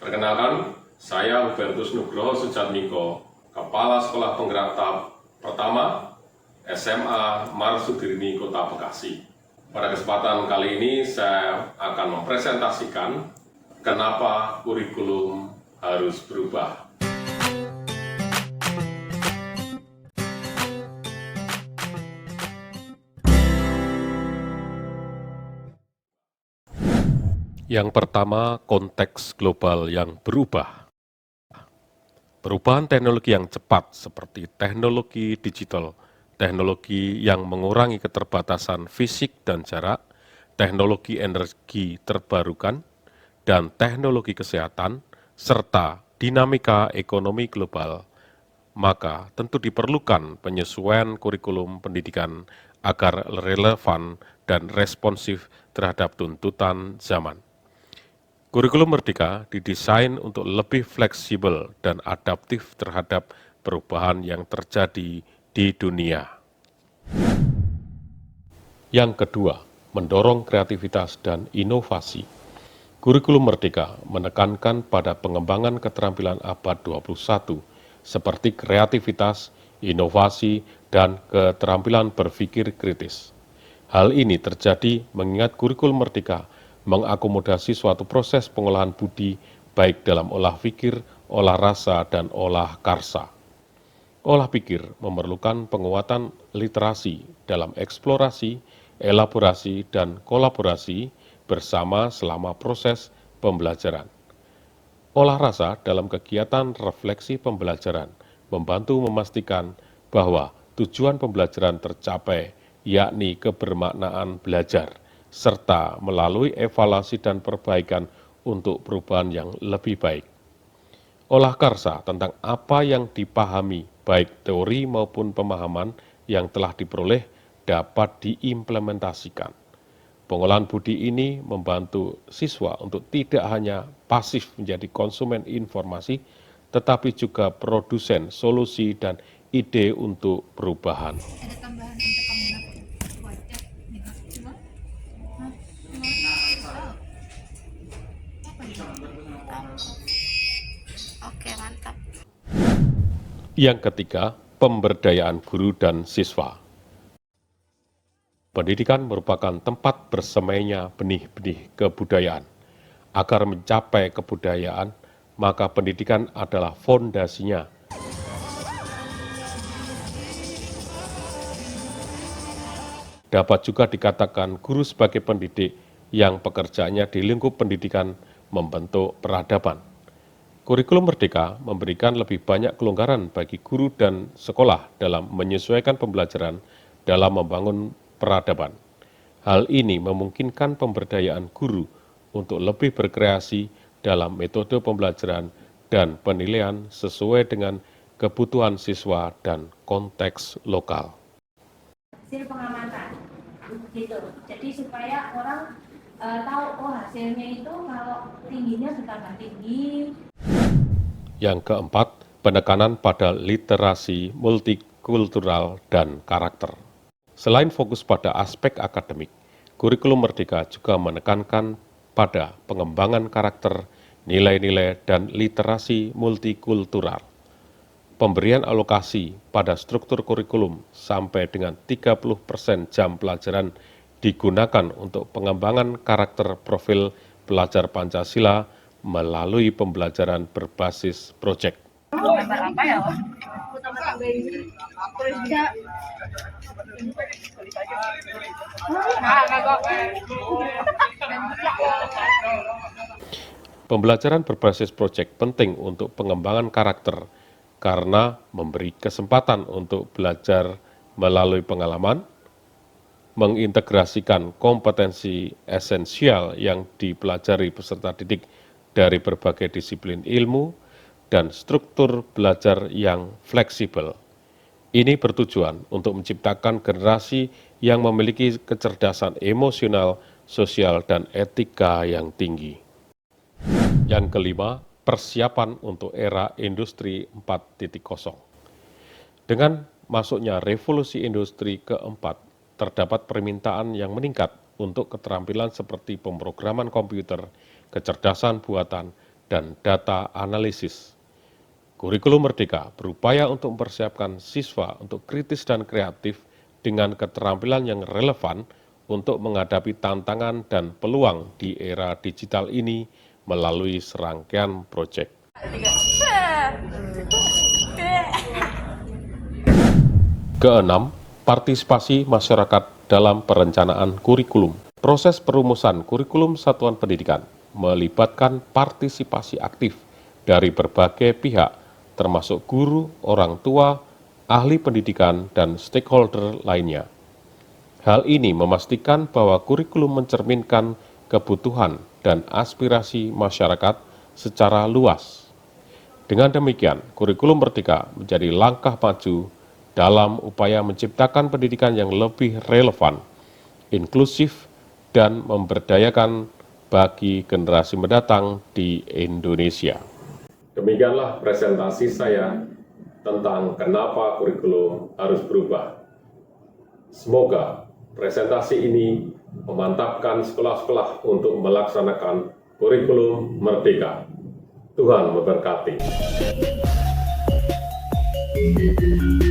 Perkenalkan, saya Hubertus Nugroho Sujatmiko, Kepala Sekolah Penggerak Tahap Pertama SMA Marsudini Kota Bekasi. Pada kesempatan kali ini saya akan mempresentasikan kenapa kurikulum harus berubah. Yang pertama, konteks global yang berubah. Perubahan teknologi yang cepat seperti teknologi digital, teknologi yang mengurangi keterbatasan fisik dan jarak, teknologi energi terbarukan, dan teknologi kesehatan, serta dinamika ekonomi global, maka tentu diperlukan penyesuaian kurikulum pendidikan agar relevan dan responsif terhadap tuntutan zaman. Kurikulum Merdeka didesain untuk lebih fleksibel dan adaptif terhadap perubahan yang terjadi di dunia. Yang kedua, mendorong kreativitas dan inovasi. Kurikulum Merdeka menekankan pada pengembangan keterampilan abad 21 seperti kreativitas, inovasi, dan keterampilan berpikir kritis. Hal ini terjadi mengingat kurikulum Merdeka mengakomodasi suatu proses pengolahan budi baik dalam olah pikir, olah rasa, dan olah karsa. Olah pikir memerlukan penguatan literasi dalam eksplorasi, elaborasi, dan kolaborasi bersama selama proses pembelajaran. Olah rasa dalam kegiatan refleksi pembelajaran membantu memastikan bahwa tujuan pembelajaran tercapai, yakni kebermaknaan belajar, serta melalui evaluasi dan perbaikan untuk perubahan yang lebih baik. Olah karsa tentang apa yang dipahami, baik teori maupun pemahaman yang telah diperoleh dapat diimplementasikan. Pengolahan budi ini membantu siswa untuk tidak hanya pasif menjadi konsumen informasi, tetapi juga produsen solusi dan ide untuk perubahan. Ada tambahan untuk kamu wajah cuma Oke, mantap. Yang ketiga, pemberdayaan guru dan siswa. Pendidikan merupakan tempat bersemainya benih-benih kebudayaan. Agar mencapai kebudayaan, maka pendidikan adalah fondasinya. Dapat juga dikatakan guru sebagai pendidik yang pekerjaannya di lingkup pendidikan membentuk peradaban. Kurikulum Merdeka memberikan lebih banyak kelonggaran bagi guru dan sekolah dalam menyesuaikan pembelajaran dalam membangun peradaban. Hal ini memungkinkan pemberdayaan guru untuk lebih berkreasi dalam metode pembelajaran dan penilaian sesuai dengan kebutuhan siswa dan konteks lokal. Hasil pengamatan gitu, jadi supaya orang tahu hasilnya itu kalau tingginya bertambah tinggi. Yang keempat, penekanan pada literasi multikultural dan karakter. Selain fokus pada aspek akademik, kurikulum Merdeka juga menekankan pada pengembangan karakter, nilai-nilai, dan literasi multikultural. Pemberian alokasi pada struktur kurikulum sampai dengan 30% jam pelajaran digunakan untuk pengembangan karakter profil pelajar Pancasila melalui pembelajaran berbasis proyek. Pembelajaran berbasis proyek penting untuk pengembangan karakter karena memberi kesempatan untuk belajar melalui pengalaman, mengintegrasikan kompetensi esensial yang dipelajari peserta didik dari berbagai disiplin ilmu, dan struktur belajar yang fleksibel. Ini bertujuan untuk menciptakan generasi yang memiliki kecerdasan emosional, sosial, dan etika yang tinggi. Yang kelima, persiapan untuk era industri 4.0. Dengan masuknya revolusi industri keempat, terdapat permintaan yang meningkat untuk keterampilan seperti pemrograman komputer, kecerdasan buatan, dan data analisis. Kurikulum Merdeka berupaya untuk mempersiapkan siswa untuk kritis dan kreatif dengan keterampilan yang relevan untuk menghadapi tantangan dan peluang di era digital ini melalui serangkaian proyek. Keenam, partisipasi masyarakat dalam perencanaan kurikulum. Proses perumusan kurikulum satuan pendidikan melibatkan partisipasi aktif dari berbagai pihak, termasuk guru, orang tua, ahli pendidikan, dan stakeholder lainnya. Hal ini memastikan bahwa kurikulum mencerminkan kebutuhan dan aspirasi masyarakat secara luas. Dengan demikian, kurikulum Merdeka menjadi langkah maju dalam upaya menciptakan pendidikan yang lebih relevan, inklusif, dan memberdayakan bagi generasi mendatang di Indonesia. Demikianlah presentasi saya tentang kenapa kurikulum harus berubah. Semoga presentasi ini memantapkan sekolah-sekolah untuk melaksanakan kurikulum Merdeka. Tuhan memberkati. Thank you.